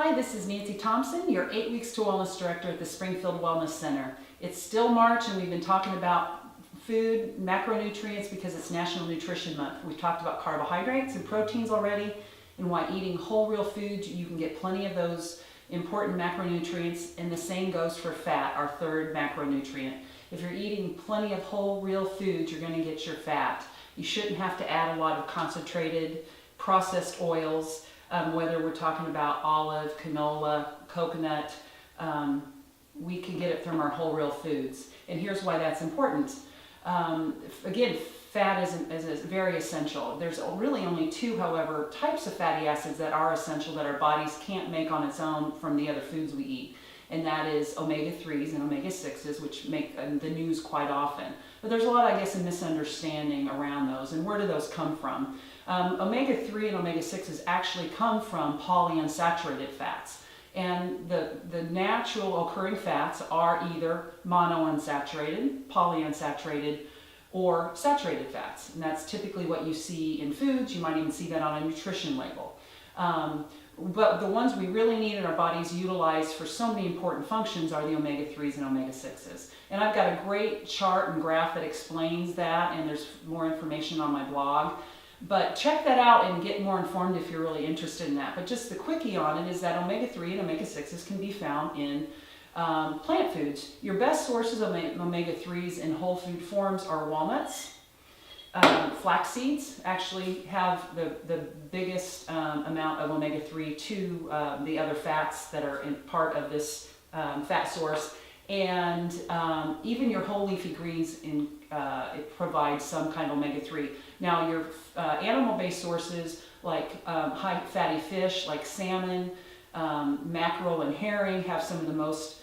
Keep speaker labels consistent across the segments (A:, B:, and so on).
A: Hi, this is Nancy Thompson, your 8 Weeks to Wellness Director at the Springfield Wellness Center. It's still March and we've been talking about food, macronutrients, because it's National Nutrition Month. We've talked about carbohydrates and proteins already and why eating whole real foods, you can get plenty of those important macronutrients, and the same goes for fat, our third macronutrient. If you're eating plenty of whole real foods, you're going to get your fat. You shouldn't have to add a lot of concentrated processed oils, whether we're talking about olive, canola, coconut. We can get it from our whole real foods. And here's why that's important. Again, fat is very essential. There's really only two, however, types of fatty acids that are essential that our bodies can't make on its own from the other foods we eat. And that is omega-3s and omega-6s, which make the news quite often. But there's a lot, I guess, of misunderstanding around those. And where do those come from? Omega-3 and omega-6s actually come from polyunsaturated fats. And the natural occurring fats are either monounsaturated, polyunsaturated, or saturated fats. And that's typically what you see in foods. You might even see that on a nutrition label. But the ones we really need in our bodies utilize for so many important functions are the omega-3s and omega-6s. And I've got a great chart and graph that explains that, and there's more information on my blog. But check that out and get more informed if you're really interested in that. But just the quickie on it is that omega-3 and omega-6s can be found in plant foods. Your best sources of omega-3s in whole food forms are walnuts. Flax seeds actually have the biggest amount of omega-3 to the other fats that are in part of this fat source. And even your whole leafy greens it provides some kind of omega-3. Now your animal-based sources like high fatty fish like salmon, mackerel, and herring have some of the most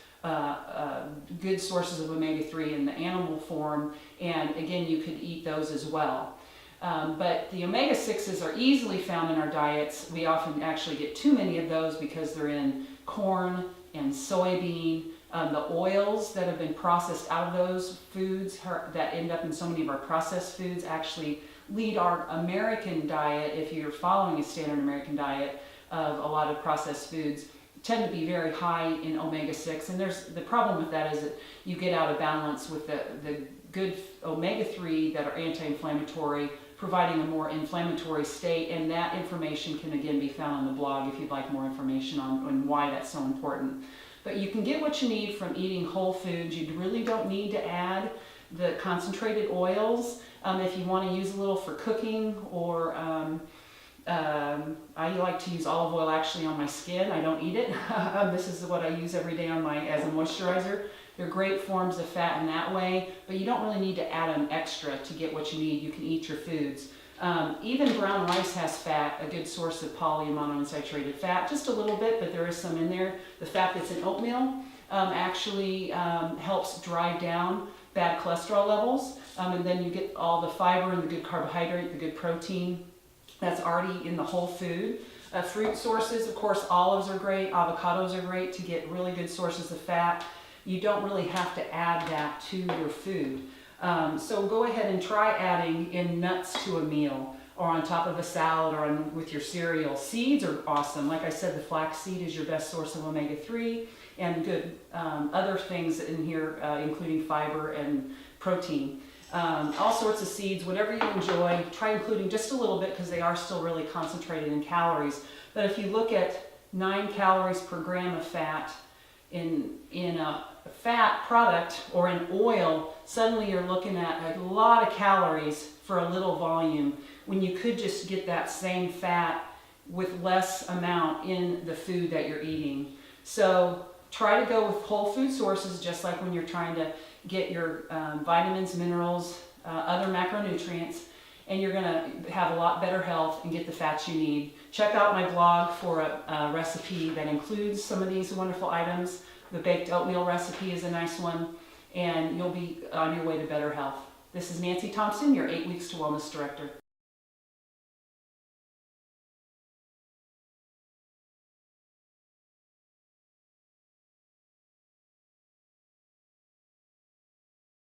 A: good sources of omega-3 in the animal form, and again you could eat those as well. But the omega-6s are easily found in our diets. We often actually get too many of those because they're in corn and soybean. The oils that have been processed out of those foods that end up in so many of our processed foods actually lead our American diet, if you're following a standard American diet of a lot of processed foods, tend to be very high in omega-6, and the problem with that is that you get out of balance with the good omega-3 that are anti-inflammatory, providing a more inflammatory state, and that information can again be found on the blog if you'd like more information on why that's so important. But you can get what you need from eating whole foods. You really don't need to add the concentrated oils. If you want to use a little for cooking, or I like to use olive oil actually on my skin. I don't eat it. This is what I use every day as a moisturizer. They're great forms of fat in that way, but you don't really need to add an extra to get what you need. You can eat your foods. Even brown rice has fat, a good source of poly and monounsaturated fat, just a little bit, but there is some in there. The fat that's in oatmeal actually helps drive down bad cholesterol levels, and then you get all the fiber and the good carbohydrate, the good protein that's already in the whole food. Fruit sources, of course, olives are great, avocados are great to get really good sources of fat. You don't really have to add that to your food. So go ahead and try adding in nuts to a meal, or on top of a salad, or with your cereal. Seeds are awesome. Like I said, the flax seed is your best source of omega-3, and good other things in here, including fiber and protein. All sorts of seeds, whatever you enjoy. Try including just a little bit because they are still really concentrated in calories. But if you look at 9 calories per gram of fat in a fat product or in oil, suddenly you're looking at a lot of calories for a little volume, when you could just get that same fat with less amount in the food that you're eating. So try to go with whole food sources, just like when you're trying to get your vitamins, minerals, other macronutrients, and you're going to have a lot better health and get the fats you need. Check out my blog for a recipe that includes some of these wonderful items. The baked oatmeal recipe is a nice one, and you'll be on your way to better health. This is Nancy Thompson, your 8 Weeks to Wellness Director.